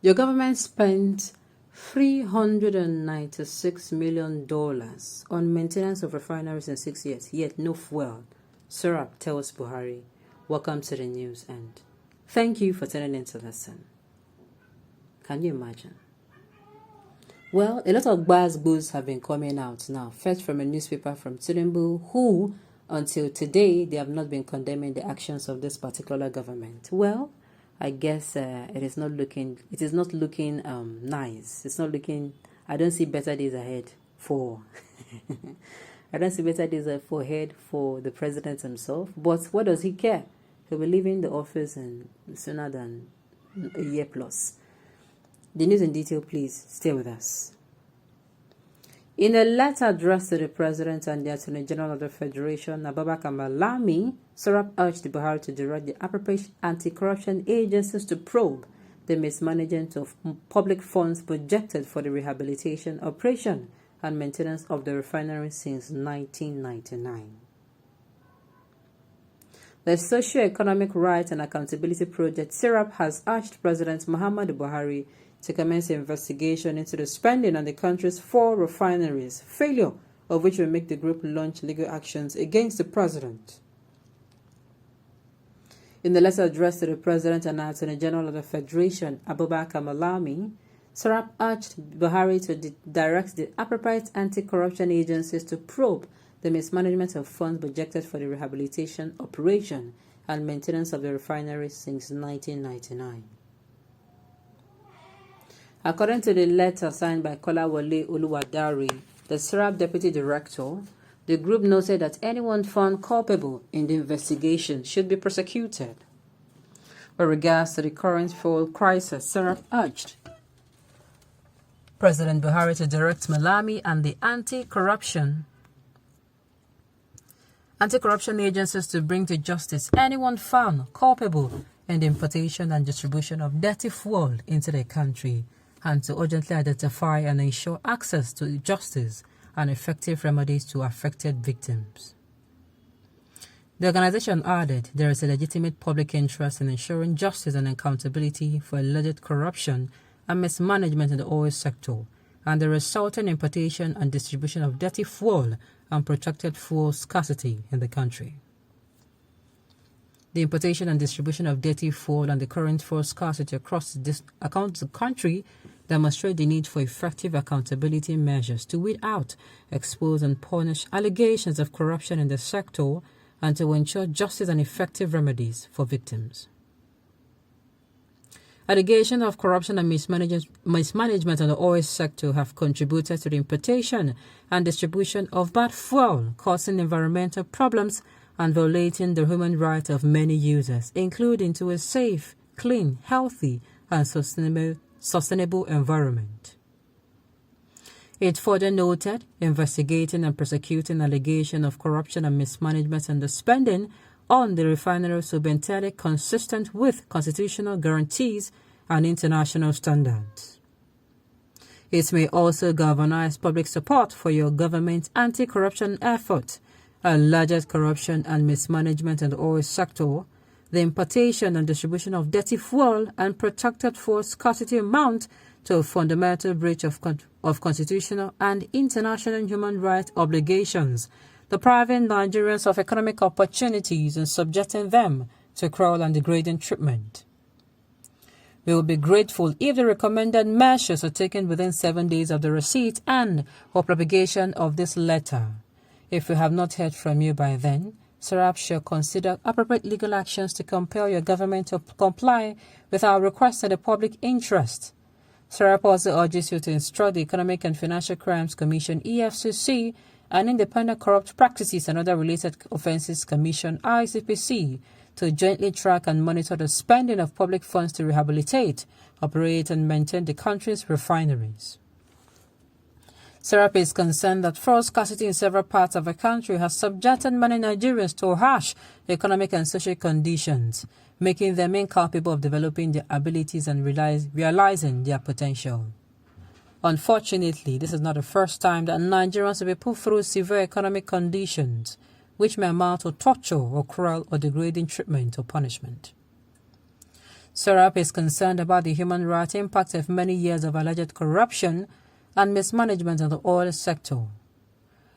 Your government spent $396 million on maintenance of refineries in 6 years, yet no fuel. Serap tells Buhari, welcome to the news and thank you for tuning in to listen. Can you imagine? Well, a lot of buzz have been coming out now. First from a newspaper from Tinubu, who, until today, they have not been condemning the actions of this particular government. Well, I guess it is not looking nice. It's not looking. I don't see better days ahead for. I don't see better days ahead for the president himself. But what does he care? He'll be leaving the office in sooner than a year plus. The news in detail, please stay with us. In a letter addressed to the President and the Attorney General of the Federation, Abubakar Malami, Serap urged Buhari to direct the appropriate anti-corruption agencies to probe the mismanagement of public funds projected for the rehabilitation, operation, and maintenance of the refinery since 1999. The Socio-Economic Rights and Accountability Project, Serap, has urged President Muhammadu Buhari to commence an investigation into the spending on the country's 4 refineries, failure of which will make the group launch legal actions against the president. In the letter addressed to the President and Attorney General of the Federation, Abubakar Malami, Serap urged Buhari to direct the appropriate anti-corruption agencies to probe the mismanagement of funds budgeted for the rehabilitation, operation, and maintenance of the refineries since 1999. According to the letter signed by Kolawole Oluwadari, the Serap Deputy Director, the group noted that anyone found culpable in the investigation should be prosecuted. With regards to the current fuel crisis, Serap urged President Buhari to direct Malami and the anti-corruption agencies to bring to justice anyone found culpable in the importation and distribution of dirty fuel into the country, and to urgently identify and ensure access to justice and effective remedies to affected victims. The organization added there is a legitimate public interest in ensuring justice and accountability for alleged corruption and mismanagement in the oil sector, and the resulting importation and distribution of dirty fuel and protracted fuel scarcity in the country. The importation and distribution of dirty fuel and the current fuel scarcity across the country demonstrate the need for effective accountability measures to weed out, expose, and punish allegations of corruption in the sector and to ensure justice and effective remedies for victims. Allegations of corruption and mismanagement in the oil sector have contributed to the importation and distribution of bad fuel, causing environmental problems and violating the human rights of many users, including to a safe, clean, healthy, and sustainable environment. It further noted investigating and prosecuting allegations of corruption and mismanagement in the spending on the refineries will be entirely consistent with constitutional guarantees and international standards. It may also galvanize public support for your government's anti-corruption effort, alleged corruption and mismanagement in the oil sector, the importation and distribution of dirty fuel and protracted fuel scarcity amount to a fundamental breach of constitutional and international human rights obligations, depriving Nigerians of economic opportunities and subjecting them to cruel and degrading treatment. We will be grateful if the recommended measures are taken within 7 days of the receipt and or propagation of this letter. If we have not heard from you by then, Serap shall consider appropriate legal actions to compel your government to comply with our request in the public interest. Serap also urges you to instruct the Economic and Financial Crimes Commission (EFCC) and Independent Corrupt Practices and Other Related Offences Commission (ICPC) to jointly track and monitor the spending of public funds to rehabilitate, operate, and maintain the country's refineries. Serap is concerned that fuel scarcity in several parts of the country has subjected many Nigerians to harsh economic and social conditions, making them incapable of developing their abilities and realizing their potential. Unfortunately, this is not the first time that Nigerians will be put through severe economic conditions, which may amount to torture or cruel or degrading treatment or punishment. SERAP is concerned about the human rights impact of many years of alleged corruption and mismanagement in the oil sector.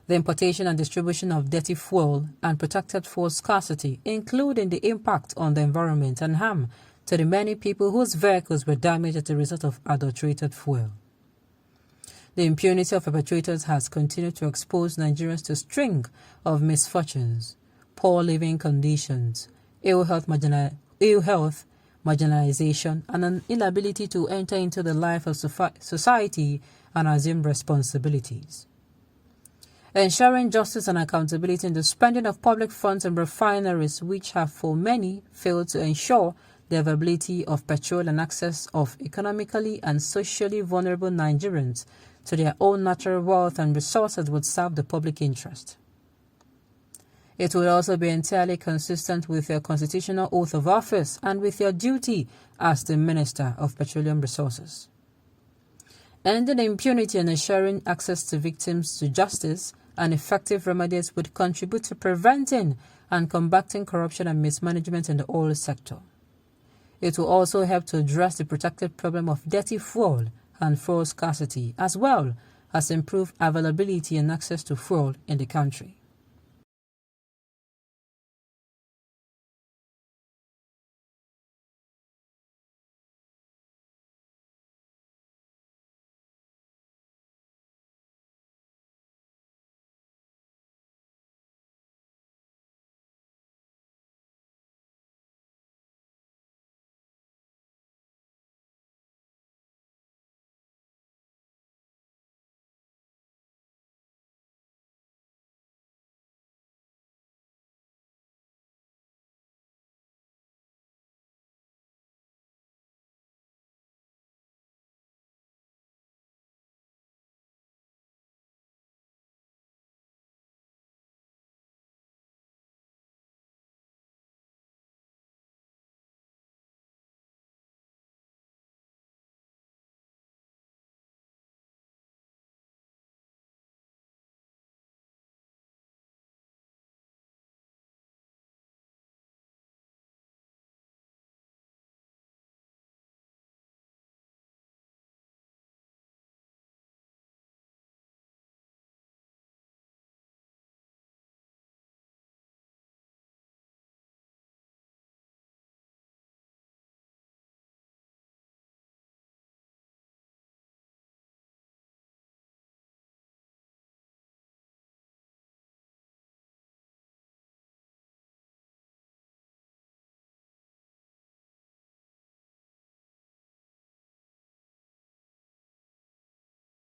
The importation and distribution of dirty fuel and protected fuel scarcity, including the impact on the environment and harm to the many people whose vehicles were damaged as a result of adulterated fuel. The impunity of perpetrators has continued to expose Nigerians to a string of misfortunes, poor living conditions, ill health, marginalization, and an inability to enter into the life of society and assume responsibilities. Ensuring justice and accountability in the spending of public funds and refineries, which have for many failed to ensure the availability of petrol and access of economically and socially vulnerable Nigerians to their own natural wealth and resources, would serve the public interest. It will also be entirely consistent with your constitutional oath of office and with your duty as the Minister of Petroleum Resources. Ending impunity and ensuring access to victims to justice and effective remedies would contribute to preventing and combating corruption and mismanagement in the oil sector. It will also help to address the protected problem of dirty fuel and fuel scarcity, as well as improve availability and access to fuel in the country.